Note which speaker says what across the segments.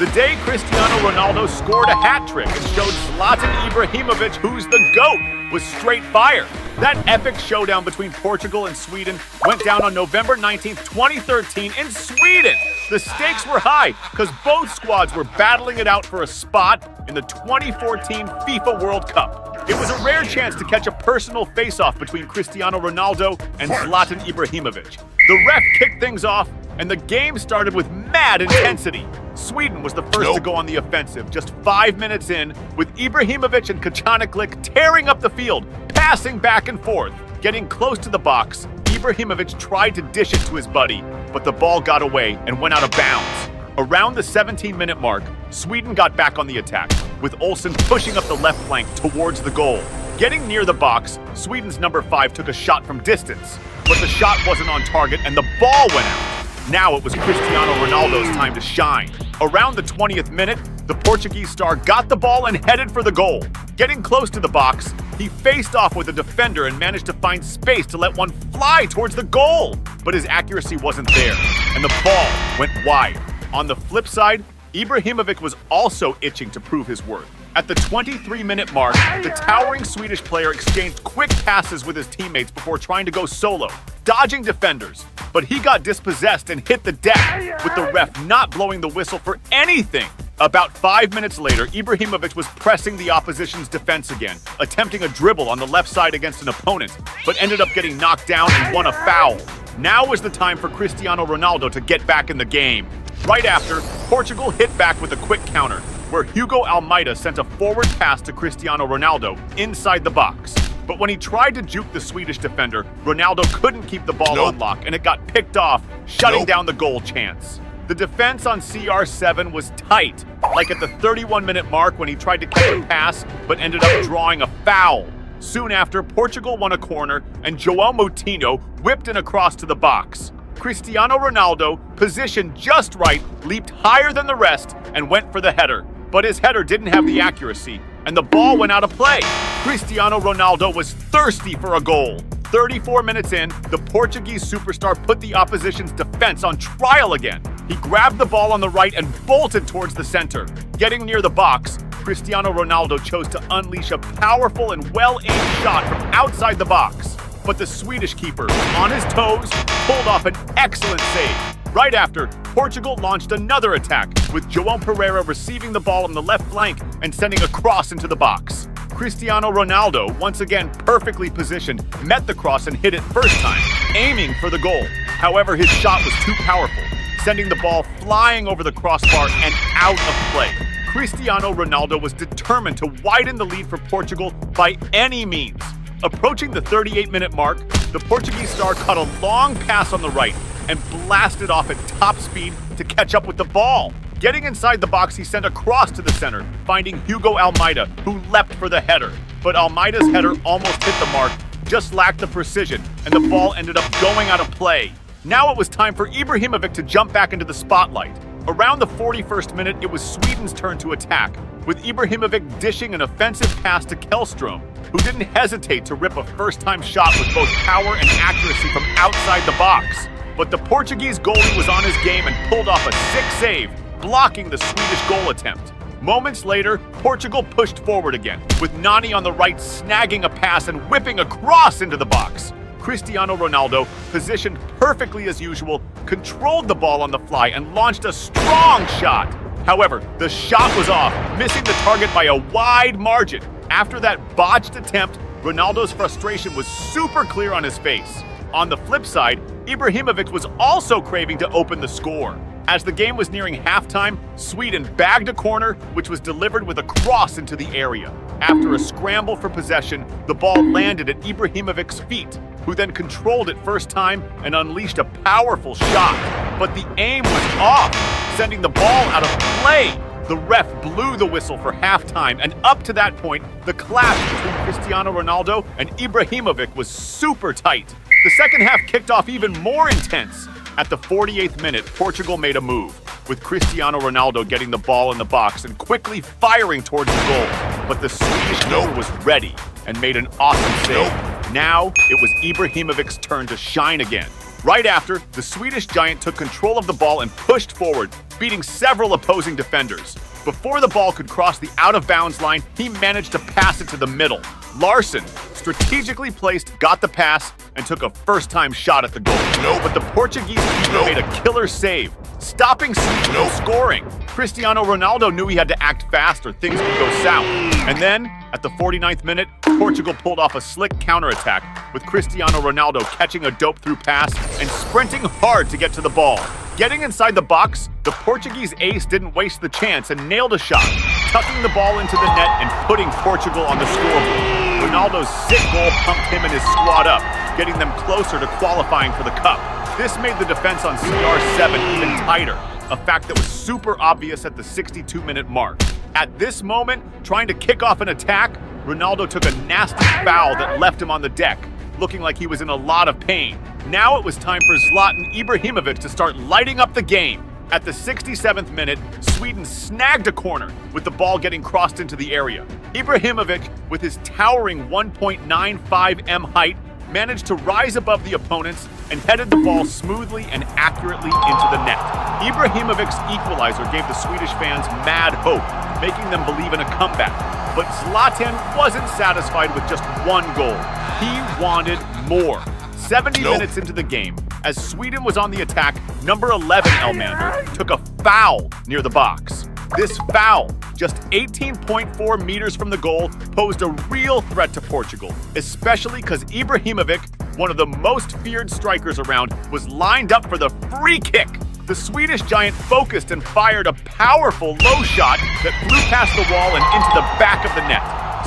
Speaker 1: The day Cristiano Ronaldo scored a hat trick and showed Zlatan Ibrahimovic who's the GOAT was straight fire. That epic showdown between Portugal and Sweden went down on November 19th, 2013 in Sweden. The stakes were high because both squads were battling it out for a spot in the 2014 FIFA World Cup. It was a rare chance to catch a personal face-off between Cristiano Ronaldo and Zlatan Ibrahimovic. The ref kicked things off, and the game started with mad intensity. Sweden was the first to go on the offensive, just 5 minutes in, with Ibrahimovic and Kacaniklic tearing up the field, passing back and forth. Getting close to the box, Ibrahimovic tried to dish it to his buddy, but the ball got away and went out of bounds. Around the 17-minute mark, Sweden got back on the attack, with Olsen pushing up the left flank towards the goal. Getting near the box, Sweden's number 5 took a shot from distance, but the shot wasn't on target and the ball went out. Now it was Cristiano Ronaldo's time to shine. Around the 20th minute, the Portuguese star got the ball and headed for the goal. Getting close to the box, he faced off with a defender and managed to find space to let one fly towards the goal. But his accuracy wasn't there, and the ball went wide. On the flip side, Ibrahimovic was also itching to prove his worth. At the 23-minute mark, the towering Swedish player exchanged quick passes with his teammates before trying to go solo, dodging defenders. But he got dispossessed and hit the deck, with the ref not blowing the whistle for anything. About 5 minutes later, Ibrahimovic was pressing the opposition's defense again, attempting a dribble on the left side against an opponent, but ended up getting knocked down and won a foul. Now was the time for Cristiano Ronaldo to get back in the game. Right after, Portugal hit back with a quick counter, where Hugo Almeida sent a forward pass to Cristiano Ronaldo inside the box. But when he tried to juke the Swedish defender, Ronaldo couldn't keep the ball on lock, and it got picked off, shutting down the goal chance. The defense on CR7 was tight, like at the 31-minute mark when he tried to catch a pass, but ended up drawing a foul. Soon after, Portugal won a corner, and João Moutinho whipped in across to the box. Cristiano Ronaldo, positioned just right, leaped higher than the rest and went for the header. But his header didn't have the accuracy, and the ball went out of play. Cristiano Ronaldo was thirsty for a goal. 34 minutes in, the Portuguese superstar put the opposition's defense on trial again. He grabbed the ball on the right and bolted towards the center. Getting near the box, Cristiano Ronaldo chose to unleash a powerful and well-aimed shot from outside the box. But the Swedish keeper, on his toes, pulled off an excellent save. Right after, Portugal launched another attack, with João Pereira receiving the ball on the left flank and sending a cross into the box. Cristiano Ronaldo, once again perfectly positioned, met the cross and hit it first time, aiming for the goal. However, his shot was too powerful, sending the ball flying over the crossbar and out of play. Cristiano Ronaldo was determined to widen the lead for Portugal by any means. Approaching the 38-minute mark, the Portuguese star caught a long pass on the right and blasted off at top speed to catch up with the ball. Getting inside the box, he sent a cross to the center, finding Hugo Almeida, who leapt for the header. But Almeida's header almost hit the mark, just lacked the precision, and the ball ended up going out of play. Now it was time for Ibrahimovic to jump back into the spotlight. Around the 41st minute, it was Sweden's turn to attack, with Ibrahimovic dishing an offensive pass to Källström, who didn't hesitate to rip a first-time shot with both power and accuracy from outside the box. But the Portuguese goalie was on his game and pulled off a sick save, blocking the Swedish goal attempt. Moments later, Portugal pushed forward again, with Nani on the right snagging a pass and whipping a cross into the box. Cristiano Ronaldo, positioned perfectly as usual, controlled the ball on the fly and launched a strong shot. However, the shot was off, missing the target by a wide margin. After that botched attempt, Ronaldo's frustration was super clear on his face. On the flip side, Ibrahimovic was also craving to open the score. As the game was nearing halftime, Sweden bagged a corner, which was delivered with a cross into the area. After a scramble for possession, the ball landed at Ibrahimovic's feet, who then controlled it first time and unleashed a powerful shot. But the aim was off, sending the ball out of play. The ref blew the whistle for halftime, and up to that point, the clash between Cristiano Ronaldo and Ibrahimovic was super tight. The second half kicked off even more intense. At the 48th minute, Portugal made a move, with Cristiano Ronaldo getting the ball in the box and quickly firing towards the goal. But the Swedish goalie was ready and made an awesome save. Now, it was Ibrahimovic's turn to shine again. Right after, the Swedish giant took control of the ball and pushed forward, beating several opposing defenders. Before the ball could cross the out-of-bounds line, he managed to pass it to the middle. Larsson, strategically placed, got the pass and took a first-time shot at the goal. But the Portuguese keeper made a killer save, stopping Sweden from scoring. Cristiano Ronaldo knew he had to act fast or things could go south. And then, at the 49th minute, Portugal pulled off a slick counterattack, with Cristiano Ronaldo catching a dope-through pass and sprinting hard to get to the ball. Getting inside the box, the Portuguese ace didn't waste the chance and nailed a shot, tucking the ball into the net and putting Portugal on the scoreboard. Ronaldo's sick goal pumped him and his squad up, getting them closer to qualifying for the cup. This made the defense on CR7 even tighter, a fact that was super obvious at the 62-minute mark. At this moment, trying to kick off an attack, Ronaldo took a nasty foul that left him on the deck, looking like he was in a lot of pain. Now it was time for Zlatan Ibrahimovic to start lighting up the game. At the 67th minute, Sweden snagged a corner, with the ball getting crossed into the area. Ibrahimovic, with his towering 1.95 m height, managed to rise above the opponents and headed the ball smoothly and accurately into the net. Ibrahimovic's equalizer gave the Swedish fans mad hope, making them believe in a comeback. But Zlatan wasn't satisfied with just one goal. He wanted more. 70 minutes into the game, as Sweden was on the attack, number 11 Elmander took a foul near the box. This foul, just 18.4 meters from the goal, posed a real threat to Portugal, especially because Ibrahimovic, one of the most feared strikers around, was lined up for the free kick. The Swedish giant focused and fired a powerful low shot that flew past the wall and into the back of the net.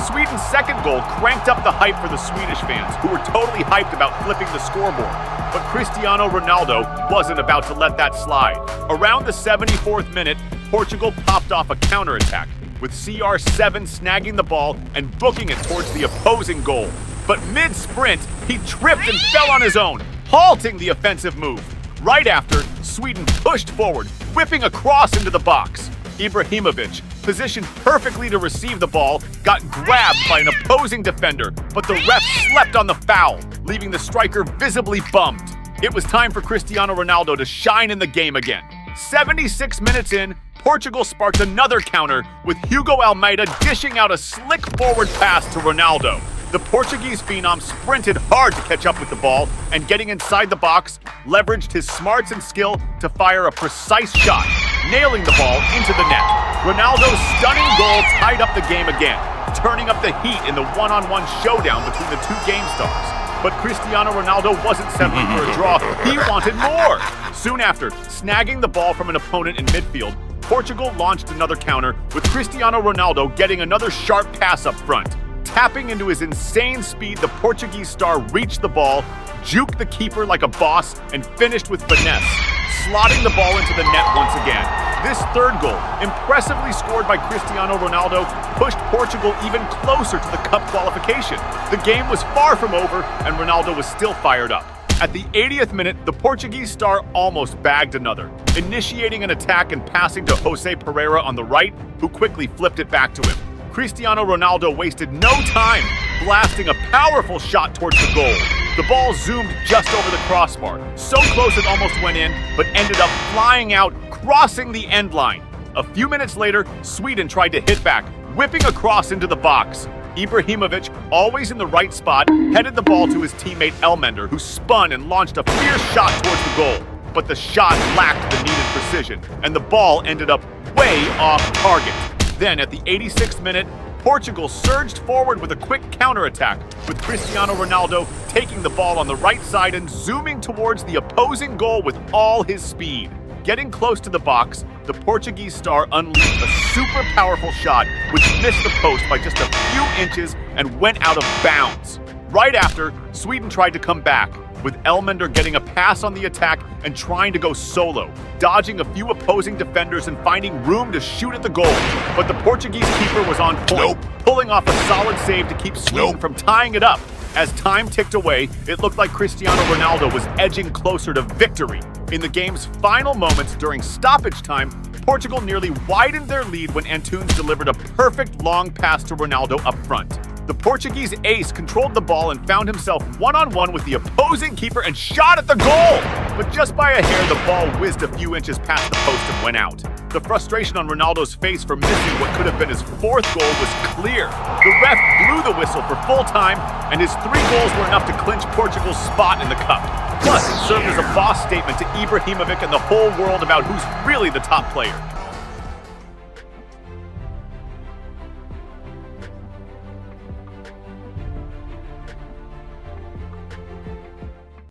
Speaker 1: Sweden's second goal cranked up the hype for the Swedish fans, who were totally hyped about flipping the scoreboard. But Cristiano Ronaldo wasn't about to let that slide. Around the 74th minute, Portugal popped off a counterattack, with CR7 snagging the ball and booking it towards the opposing goal. But mid-sprint, he tripped and fell on his own, halting the offensive move. Right after, Sweden pushed forward, whipping a cross into the box. Ibrahimovic, positioned perfectly to receive the ball, got grabbed by an opposing defender, but the ref slept on the foul, leaving the striker visibly bummed. It was time for Cristiano Ronaldo to shine in the game again. 76 minutes in, Portugal sparked another counter, with Hugo Almeida dishing out a slick forward pass to Ronaldo. The Portuguese phenom sprinted hard to catch up with the ball, and getting inside the box, leveraged his smarts and skill to fire a precise shot, nailing the ball into the net. Ronaldo's stunning goal tied up the game again, turning up the heat in the one-on-one showdown between the two game stars. But Cristiano Ronaldo wasn't settling for a draw, he wanted more! Soon after, snagging the ball from an opponent in midfield, Portugal launched another counter, with Cristiano Ronaldo getting another sharp pass up front. Tapping into his insane speed, the Portuguese star reached the ball, juked the keeper like a boss, and finished with finesse, slotting the ball into the net once again. This third goal, impressively scored by Cristiano Ronaldo, pushed Portugal even closer to the cup qualification. The game was far from over, and Ronaldo was still fired up. At the 80th minute, the Portuguese star almost bagged another, initiating an attack and passing to Jose Pereira on the right, who quickly flipped it back to him. Cristiano Ronaldo wasted no time, blasting a powerful shot towards the goal. The ball zoomed just over the crossbar, so close it almost went in, but ended up flying out, crossing the end line. A few minutes later, Sweden tried to hit back, whipping a cross into the box. Ibrahimovic, always in the right spot, headed the ball to his teammate Elmander, who spun and launched a fierce shot towards the goal. But the shot lacked the needed precision, and the ball ended up way off target. Then, at the 86th minute, Portugal surged forward with a quick counterattack, with Cristiano Ronaldo taking the ball on the right side and zooming towards the opposing goal with all his speed. Getting close to the box, the Portuguese star unleashed a super powerful shot, which missed the post by just a few inches and went out of bounds. Right after, Sweden tried to come back, with Elmander getting a pass on the attack and trying to go solo, dodging a few opposing defenders and finding room to shoot at the goal. But the Portuguese keeper was on point, pulling off a solid save to keep Sweden from tying it up. As time ticked away, it looked like Cristiano Ronaldo was edging closer to victory. In the game's final moments during stoppage time, Portugal nearly widened their lead when Antunes delivered a perfect long pass to Ronaldo up front. The Portuguese ace controlled the ball and found himself one-on-one with the opposing keeper and shot at the goal! But just by a hair, the ball whizzed a few inches past the post and went out. The frustration on Ronaldo's face for missing what could have been his fourth goal was clear. The ref blew the whistle for full time, and his 3 goals were enough to clinch Portugal's spot in the cup. Plus, it served as a boss statement to Ibrahimovic and the whole world about who's really the top player.